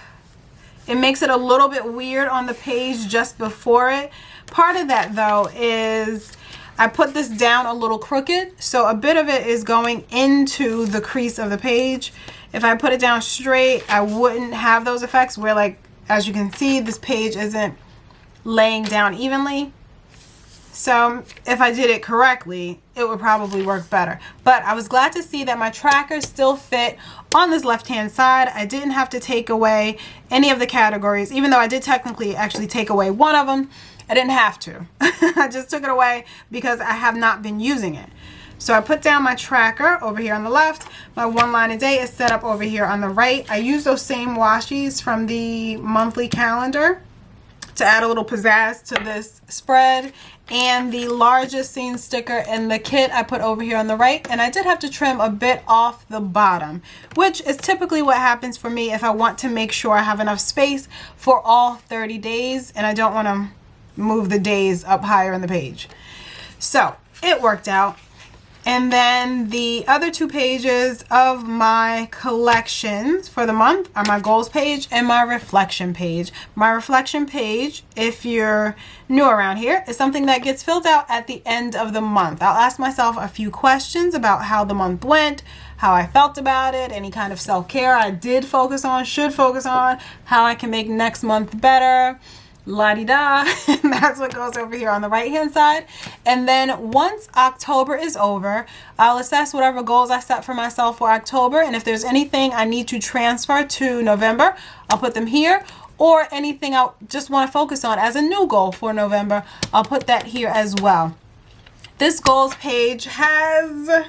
it makes it a little bit weird on the page just before it. Part of that though is I put this down a little crooked, so a bit of it is going into the crease of the page. If I put it down straight, I wouldn't have those effects where, like, as you can see, this page isn't laying down evenly. So if I did it correctly, it would probably work better. But I was glad to see that my tracker still fit on this left-hand side. I didn't have to take away any of the categories, even though I did technically actually take away one of them. I didn't have to. I just took it away because I have not been using it. So I put down my tracker over here on the left. My one line a day is set up over here on the right. I use those same washies from the monthly calendar to add a little pizzazz to this spread. And the largest scene sticker in the kit I put over here on the right, and I did have to trim a bit off the bottom, which is typically what happens for me if I want to make sure I have enough space for all 30 days and I don't want to move the days up higher in the page. So it worked out. And then the other two pages of my collections for the month are my goals page and my reflection page. My reflection page, if you're new around here, is something that gets filled out at the end of the month. I'll ask myself a few questions about how the month went, how I felt about it, any kind of self-care I did focus on, should focus on, how I can make next month better, la-di-da. And that's what goes over here on the right hand side. And then once October is over, I'll assess whatever goals I set for myself for October, and if there's anything I need to transfer to November, I'll put them here, or anything I just want to focus on as a new goal for November, I'll put that here as well. This goals page has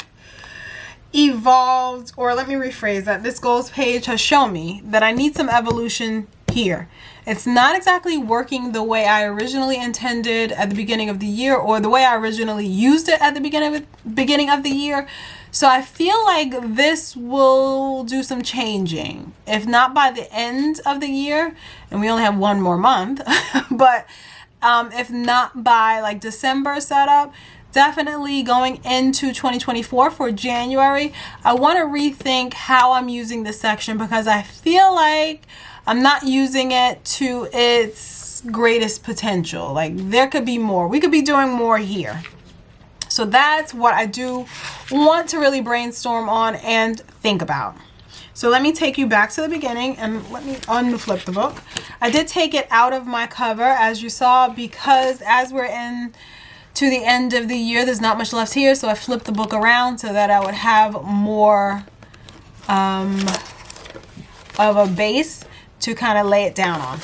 evolved, or let me rephrase that, this goals page has shown me that I need some evolution here. It's not exactly working the way I originally intended at the beginning of the year, or the way I originally used it at the beginning of the year. So I feel like this will do some changing, if not by the end of the year, and we only have one more month, but if not by like December setup, definitely going into 2024 for January, I want to rethink how I'm using this section, because I feel like I'm not using it to its greatest potential. Like, there could be more. We could be doing more here. So that's what I do want to really brainstorm on and think about. So let me take you back to the beginning and let me unflip the book. I did take it out of my cover, as you saw, because as we're in to the end of the year, there's not much left here. So I flipped the book around so that I would have more of a base to kind of lay it down on.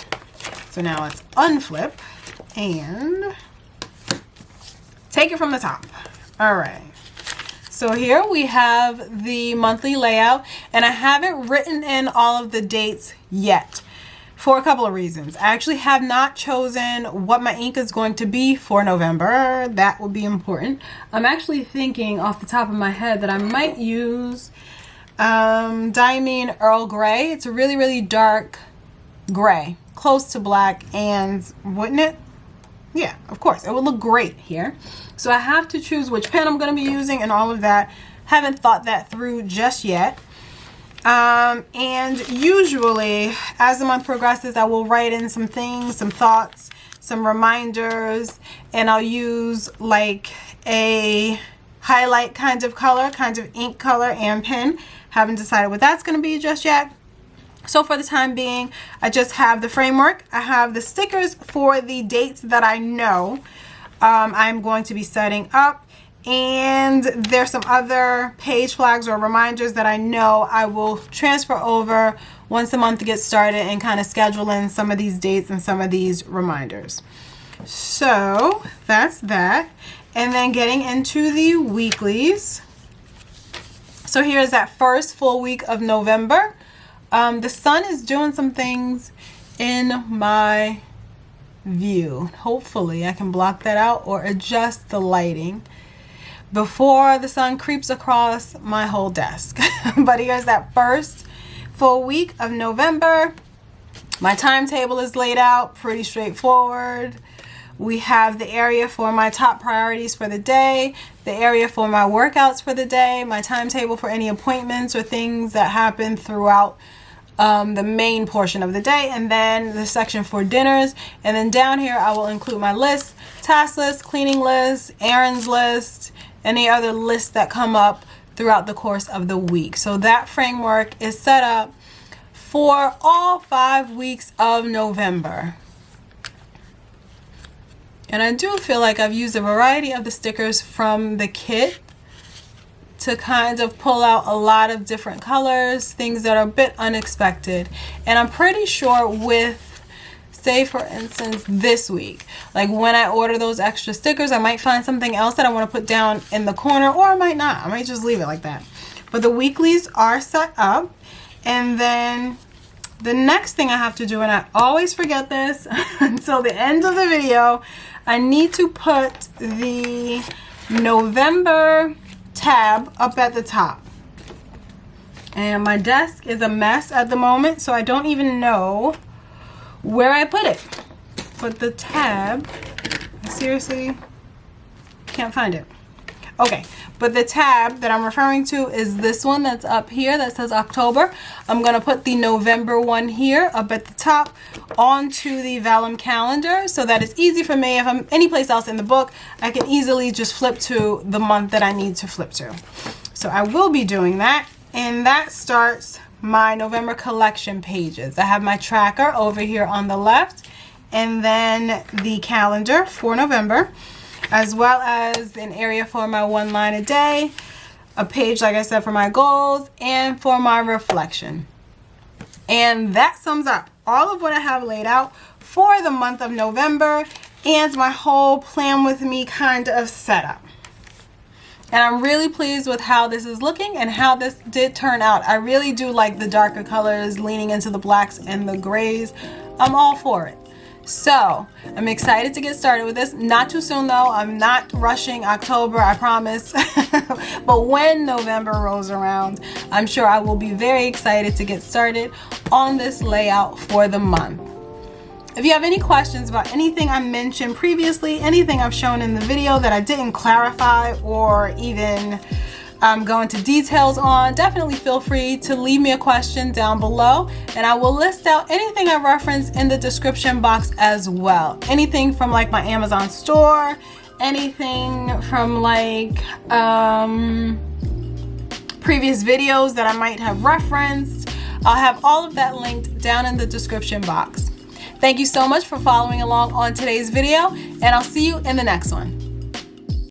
So now let's unflip and take it from the top. All right. So here we have the monthly layout, and I haven't written in all of the dates yet for a couple of reasons. I actually have not chosen what my ink is going to be for November. That will be important. I'm actually thinking off the top of my head that I might use Diamine Earl Grey. It's a really, really dark gray, close to black, and wouldn't it? Yeah, of course, it would look great here. So I have to choose which pen I'm going to be using and all of that. Haven't thought that through just yet. And usually as the month progresses, I will write in some things, some thoughts, some reminders, and I'll use like a highlight kind of color, kind of ink color and pen. Haven't decided what that's going to be just yet. So for the time being, I just have the framework. I have the stickers for the dates that I know I'm going to be setting up. And there's some other page flags or reminders that I know I will transfer over once a month to get started and kind of schedule in some of these dates and some of these reminders. So that's that. And then getting into the weeklies. So here's that first full week of November. The sun is doing some things in my view. Hopefully I can block that out or adjust the lighting before the sun creeps across my whole desk. But here's that first full week of November. My timetable is laid out, pretty straightforward. We have the area for my top priorities for the day, the area for my workouts for the day, my timetable for any appointments or things that happen throughout the main portion of the day, and then the section for dinners. And then down here I will include my list, task list, cleaning list, errands list, any other lists that come up throughout the course of the week. So that framework is set up for all 5 weeks of November. And I do feel like I've used a variety of the stickers from the kit to kind of pull out a lot of different colors, things that are a bit unexpected. And I'm pretty sure with, say for instance, this week, like when I order those extra stickers, I might find something else that I want to put down in the corner, or I might not. I might just leave it like that. But the weeklies are set up. And then the next thing I have to do, and I always forget this until the end of the video, I need to put the November tab up at the top. And my desk is a mess at the moment, so I don't even know where I put it. But the tab, I seriously can't find it. Okay, but the tab that I'm referring to is this one that's up here that says October. I'm gonna put the November one here up at the top onto the vellum calendar so that it's easy for me. If I'm anyplace else in the book, I can easily just flip to the month that I need to flip to. So I will be doing that, and that starts my November collection pages. I have my tracker over here on the left, and then the calendar for November, as well as an area for my 1 line a day, a page, like I said, for my goals, and for my reflection. And that sums up all of what I have laid out for the month of November and my whole plan with me kind of setup. And I'm really pleased with how this is looking and how this did turn out. I really do like the darker colors, leaning into the blacks and the grays. I'm all for it. So I'm excited to get started with this. Not too soon though. I'm not rushing October, I promise. But when November rolls around, I'm sure I will be very excited to get started on this layout for the month. If you have any questions about anything I mentioned previously, anything I've shown in the video that I didn't clarify or even go into details on, definitely feel free to leave me a question down below, and I will list out anything I reference in the description box as well. Anything from like my Amazon store, anything from like previous videos that I might have referenced. I'll have all of that linked down in the description box. Thank you so much for following along on today's video, and I'll see you in the next one.